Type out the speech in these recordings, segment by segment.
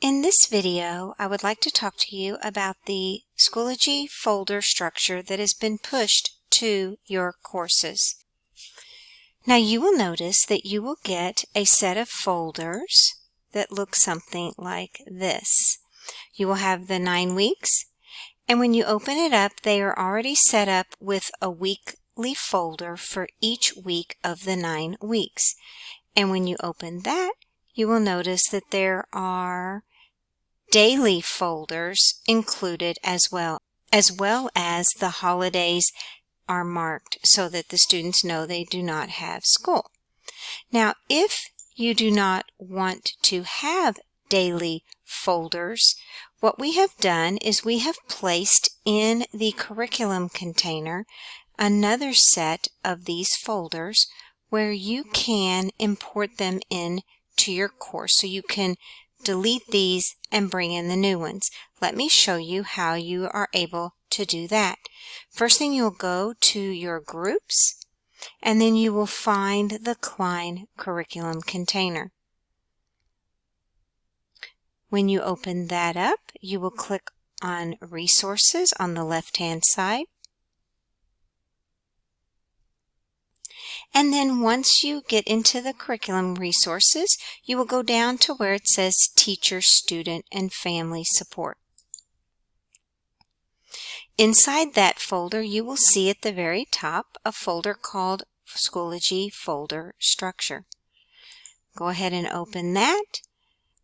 In this video, I would like to talk to you about the Schoology folder structure that has been pushed to your courses. Now you will notice that you will get a set of folders that look something like this. You will have the 9 weeks, and when you open it up, they are already set up with a weekly folder for each week of the 9 weeks. And when you open that, you will notice that there are daily folders included as well as the holidays are marked so that the students know they do not have school. Now, if you do not want to have daily folders, what we have done is we have placed in the curriculum container another set of these folders where you can import them in to your course. So you can delete these and bring in the new ones. Let me show you how you are able to do that. First thing, you'll go to your groups, and then you will find the Klein curriculum container. When you open that up, you will click on Resources on the left-hand side. And then once you get into the curriculum resources, you will go down to where it says Teacher, Student, and Family Support. Inside that folder, you will see at the very top a folder called Schoology Folder Structure. Go ahead and open that.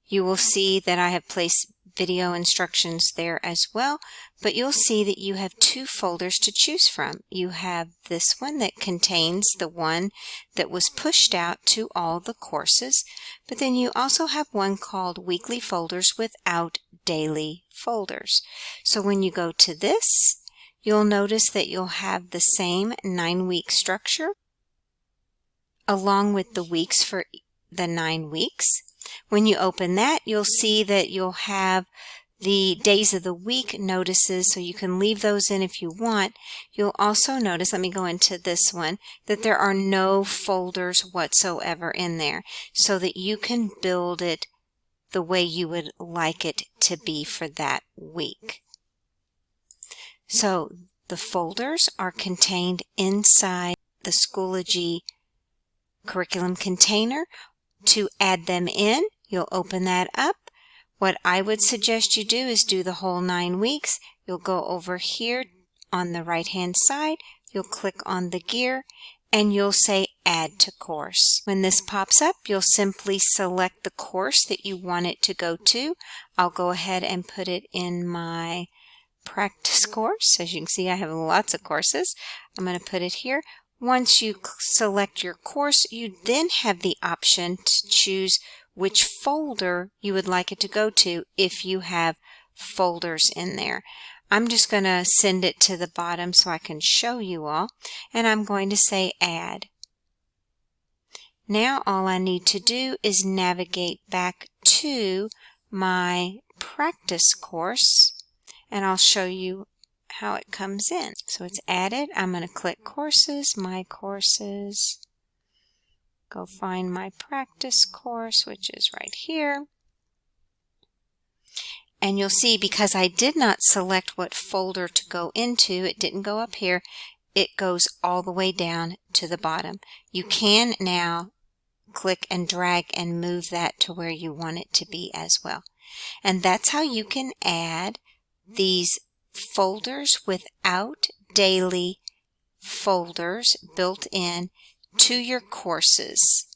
You will see that I have placed video instructions there as well, but you'll see that you have 2 folders to choose from. You have this one that contains the one that was pushed out to all the courses, but then you also have one called Weekly Folders without daily folders. So when you go to this, you'll notice that you'll have the same 9-week structure along with the weeks for the 9 weeks. When you open that, you'll see that you'll have the days of the week notices, so you can leave those in if you want. You'll also notice, let me go into this one, that there are no folders whatsoever in there, so that you can build it the way you would like it to be for that week. So the folders are contained inside the Schoology curriculum container. To add them in, you'll open that up. What I would suggest you do is do the whole 9 weeks. You'll go over here on the right hand side, you'll click on the gear, and you'll say Add to Course. When this pops up, you'll simply select the course that you want it to go to. I'll go ahead and put it in my practice course. As you can see, I have lots of courses. I'm going to put it here. Once you select your course, you then have the option to choose which folder you would like it to go to if you have folders in there. I'm just going to send it to the bottom so I can show you all, and I'm going to say Add. Now all I need to do is navigate back to my practice course, and I'll show you how it comes in. So it's added. I'm going to click Courses, My Courses, go find my practice course, which is right here. And you'll see, because I did not select what folder to go into, it didn't go up here, it goes all the way down to the bottom. You can now click and drag and move that to where you want it to be as well. And that's how you can add these folders without daily folders built in to your courses.